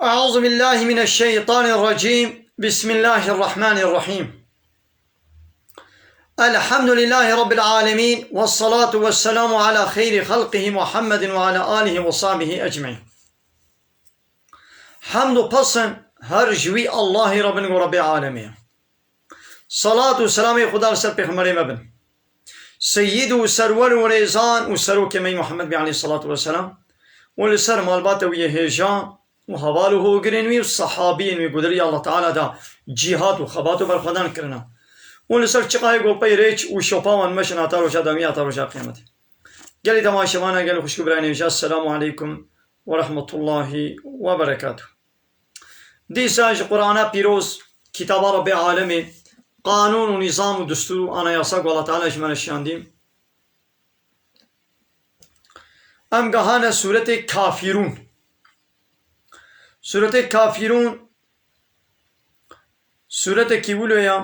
أعوذ بالله من الشيطان الرجيم. بسم الله الرحمن الرحيم. الحمد لله رب العالمين، والصلاة والسلام على خير خلقه محمد وعلى آله وصحبه أجمعين. حمد و پسند هر جوی الله رب العالمين. صلاة و سلام خدا سر پیغمبر مبن سيد و سرور و ريزان و سرو كمي محمد عليه الصلاة والسلام ولسر مالبات ويه هجان و حوالو هو گرنوی و صحابین و گدری الله تعالی دا جهاد و خباتو برخدان کرنا ولسر چقای گوپای ریچ و شوپاوان مشن آتا روشا دامی آتا روشا قیامت گلی تماشوانا گلی خوشکو برای نوشا. السلام علیکم و رحمت الله و برکاته. دیساج قرآن پیروز کتاب رب عالمی قانون و نظام و دستور و آنایاسا و الله تعالی اجمال شاندیم. ام گهان سورت کافرون. سورت کافرون سورت کیولویا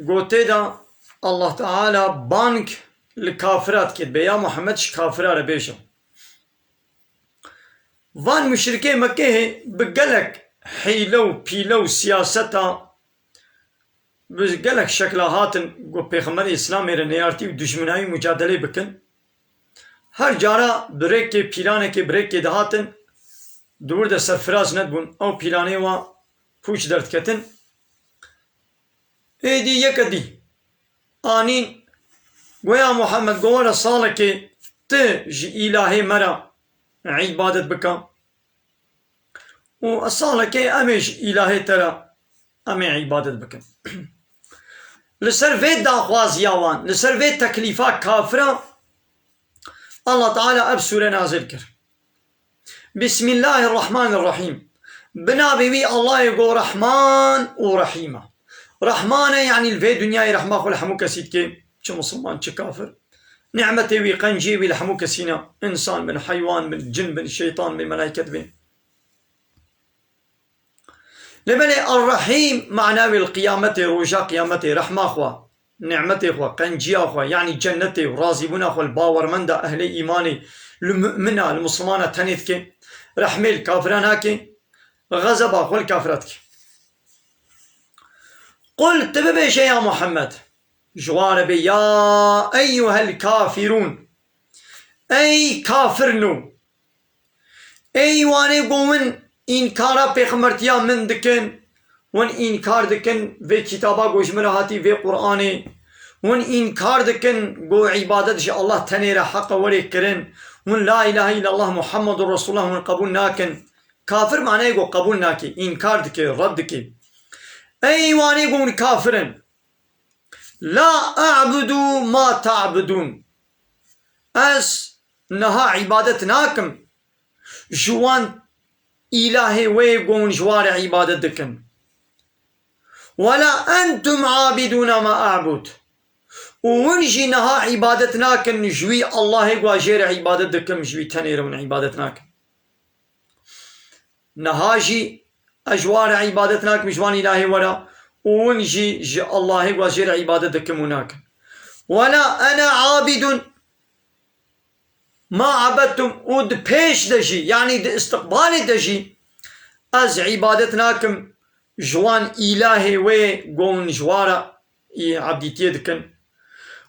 گوته دا الله تعالی بانک لکافرات کد بیا محمد ش کافرار بیشم وان مشرکه مکه بگلک حیلو پیلو سیاستا بگلک شکلاهاتن گو پیغمبر اسلام میره نیارتی و دشمنایی مجادله بکن. هر جارا برک پیلانه که برک دهاتن دور ده سرفراز ندبون او پیلانه و پوچ درد کتن ایدی یک دی آنین گویا محمد گوارا ساله که ته جی الهی مرا عبادت بکن و ساله که امیش الهی ترا امی عبادت بکن لسر وید داخواز یاوان لسر وید تکلیفا کافران الله تعالى أب سورة نازل كر. بسم الله الرحمن الرحيم. بنا بي الله يقول رحمن ورحيمة. رحمن يعني الفي دنيا رحمة خل حموك سيد كي شو مسلمان شو كافر. نعمتي وي قنجي وي لحموك سينا إنسان من حيوان من جن من شيطان من ملائكة بي. لبني الرحيم معناه القيامة رجاء قيامته رحمة خوا. نعمتي خوا قنجيا خوا يعني جنتي ورازبنا خوا الباور من دا أهل إيماني المؤمنة المسلمانة تنيثك رحمة الكافران هاكي غزبا خوا الكافراتك. قل تببيش يا محمد جوار يا أيها الكافرون أي كافرنو أي واني قومن إنكارا بيخمرتيا من دكن ون إنكار دكن في كتابا قوش ملهاتي في قرآني ون إنكار دكن قو عبادت شاء الله تنير حق ولي كرن ون لا إله إلا الله محمد رسول الله ون قبول ناكن كافر معناه يقول قبول ناكي إنكار دكي رد دكي أي واني يقول كافرن لا أعبد ما تعبدون أس نها عبادت ناكم جوان إلهي ويقون جوار عبادت دكن ولا أنتم عابدون ما أعبد ونجي نها عبادتناك نجوي الله واجير عبادتكم جوي تنير من عبادتناك نهاجي أجوار عبادتناك مجوان إلهي ولا ونجي الله واجير عبادتكم هناك ولا أنا عابد ما عبدتم ود بيش دجي يعني استقبال دجي أز عبادتناكم جوان إلهي وي قون جوارا عبديتي دكن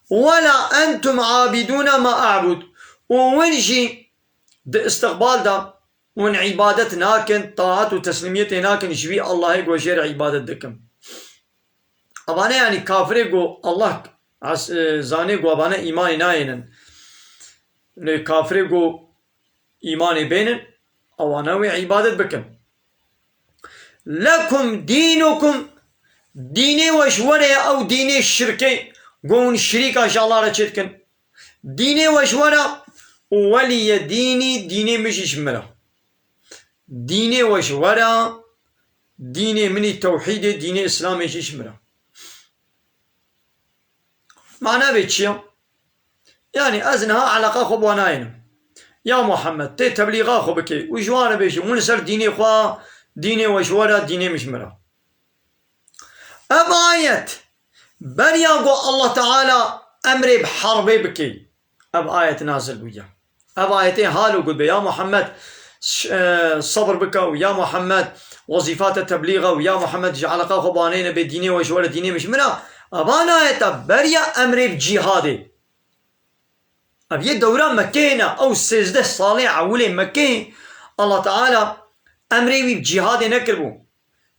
ولا أنتم عابدون ما أعبد ونجي د استقبال دا ون عبادت ناكن طاعت وتسليميت ناكن جوي الله وجير عبادت دكم أبانا يعني كافر قو الله زاني قو أبانا إيمان ناينن كافر قو إيمان بينن أوانا وي عبادت بكم لكم دينكم ديني وشوري أو ديني الشركي قون الشريكة إن شاء الله رتشتكن ديني وشورا ولي ديني مش شمرا ديني وشورا ديني من التوحيد ديني إسلامي مش شمرا معناه بيتشيا يعني أزنها علاقة خبواناين يا محمد تي تبليغا خبكي وجوانا بيشي ونسر ديني خوا ديني وشورا ديني مشمرا آية بريا قو الله تعالى أمري بحربي بكي آية نازل بيا آيتين هالو قل يا محمد صبر بك ويا محمد وظيفات التبليغ ويا محمد جعلك خبانين بديني وجوال ديني مش منا أبانا يتبريا أمري بجهادي أبي دوران مكينا أو سجدة صالح أولي مكين الله تعالى أمري بجهادي نكربو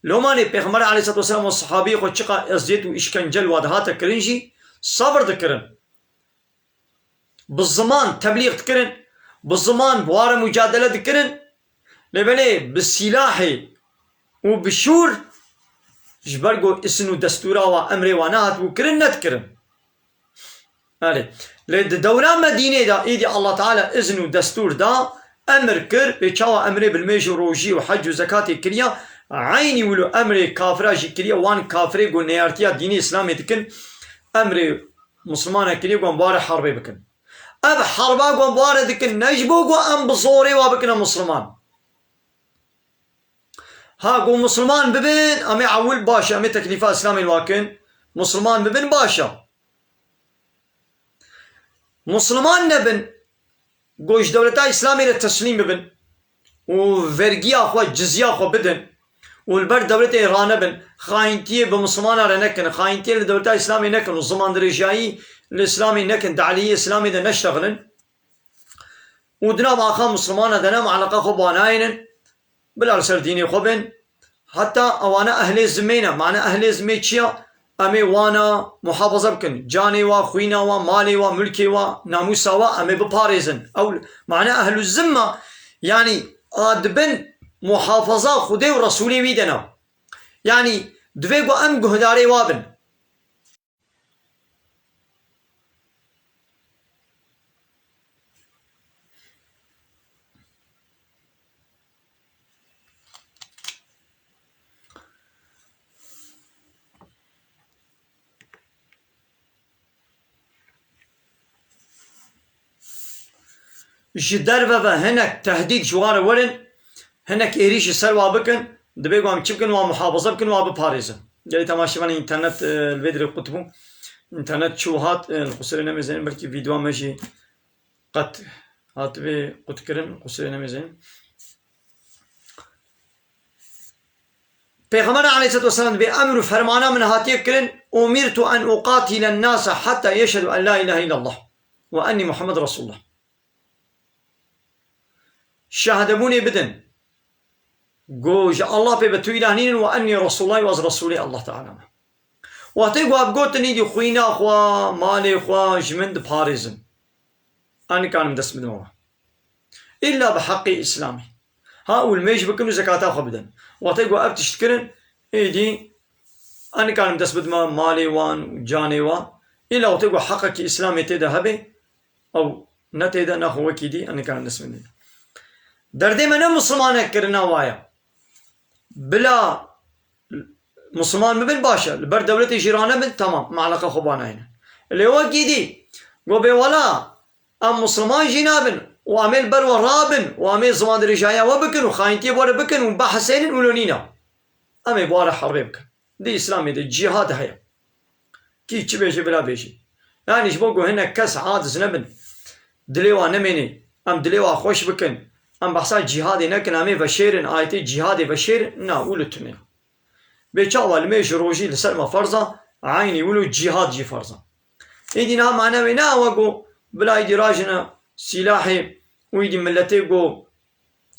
لو ماني بيغمر عليه الصلاة والسلام والصحابي خو شقا ازديت وإشكنجل وادهات كرنجي صبر ذكرن بالزمان تبليغ ذكرن بالزمان بوار مجادلة ذكرن لبلي بالسلاح وبالشور جبرقو اسنو دستورا وامري ونهت وكرن نذكرن هذه لدوران مدينة دا ايدي الله تعالى اذن ودستور دا امر كر بيشاوا امري بالميجو روجي وحج وزكاة كريا عيني ولو امري كافرا جي كريا وان كافري قو نيارتيا ديني اسلامي تكن امري مسلمان كريا قو مبارا حربي بكن اب حربا قو مبارا دكن نجبو قو ام بصوري وابكنا مسلمان ها قو مسلمان ببن امي عول باشا امي تكليفات اسلامي الواكن مسلمان ببن باشا مسلمان نبن قوش دولتا اسلامي للتسليم ببن وفرقيا خوا جزيا خوا بدن والبر دولتا ايران بن خاينتيه بمسلمان رنكن خاينتيه لدولتا اسلامي نكن والزمان درجائي الاسلامي نكن دعليه اسلامي دا نشتغلن ودنا باخا مسلمان دنا معلقه خو باناين بالارسل ديني خبن حتى اوانا اهل الزمينه معنى اهل الزميتشيا امي وانا محافظه بكن جاني وا خوينا وا مالي وا ملكي وا ناموسا وا امي بباريزن او معنى اهل الذمه يعني ادبن محافظه خدي ورسولي ويدنا يعني دفيقو ام قهداري وابن جدار بابا هناك تهديد جوار ورن هناك إيريش سلوا بكن دبيقو عم تشبكن ومحافظة بكن وبباريزة جاي تماشي من إنترنت الفيديو قطبو إنترنت شو هات القصرين مزين بلكي فيديو ماشي قط هات بي قط كرن القصرين مزين پیغمبر عليه الصلاة والسلام بأمر فرمانا من هاتي كرن أمرت أن أقاتل الناس حتى يشهدوا أن لا إله إلا الله وأني محمد رسول الله شهدبوني بدن قوج الله بيبتو إلهنين وأني رسول الله وأز رسولي الله تعالى واتيقوا أبقوتني دي خوينا أخوا مالي أخوا جمند باريزن أنا كان مدس بدموه إلا بحق إسلامي هاول ميج بكنو زكاة أخوا بدن واتيقوا أبتشتكرن إيدي أنا كان مدس بدموه مالي وان جاني وان إلا واتيقوا حقك إسلامي تيدا هبي أو نتيدا نخو وكيدي أنا كان مدس بدموه دردي من مسلمان كرنا وايا بلا مسلمان مبن باشا البر دولة جيرانه بن تمام معلقة خبانه هنا اللي هو كيدي قوبي ولا ام مسلمان جنابن وعمل بر ورابن وعمل زمان رجايا وبكن وخاينتي بورا بكن وبحسين ولونينا امي بورا حربي بكن دي اسلامي دي جهاد هيا كي تشبيشي بلا بيشي يعني شبوكو هنا كس عادز نبن دليوا نميني ام دليوا خوش بكن ام بحثا جهادي نكن امي بشيرن آيتي جهادي بشير نا ولو تنين بيشاوا الميش روجي لسلمة فرزة عيني ولو جهاد جي فرزة ايدي نا معنا وينا وقو بلا ايدي راجنا سلاحي ويدي ملتي قو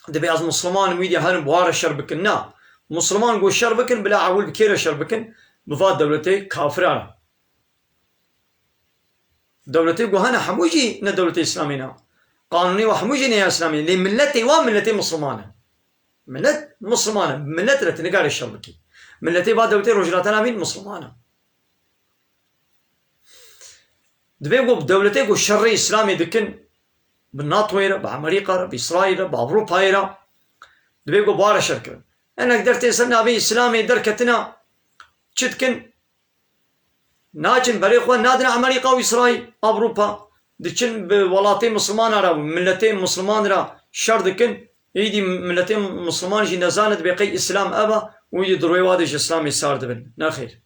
دبي از مسلمان ويدي هرم بوار الشربكن نا مسلمان قو الشربكن بلا عول بكير الشربكن بفاد دولتي كافرانة دولتي قو هنا حموجي نا دولتي اسلامينا قانوني وحموجي نيا اسلامي لي ملتي وملتي مسلمانه ملت مسلمانه ملت رتنقال الشربكي ملتي بعد دولتي رجلاتنا مين مسلمانه دبيقو بدولتي قو الشر اسلامي دكن بالناطويره بامريكا باسرائيل باوروبا دبيقو بارا شركه انا قدرت يسلنا بي اسلامي دركتنا تشتكن ناجن بريقوا نادنا امريكا واسرائيل اوروبا دكن بولاتين مسلمان را ملتين مسلمان را شر دكن يدي ملتين مسلمان جي نزانت بقي اسلام ابا ويدي دروي وادج اسلامي صار دبن ناخير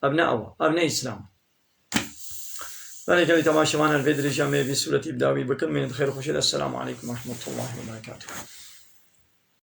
ابناء ابناء اسلام ذلك اللي تماشى معنا الفيديو جامع بسورة ابداوي بكل من خير وخير. السلام عليكم ورحمة الله وبركاته.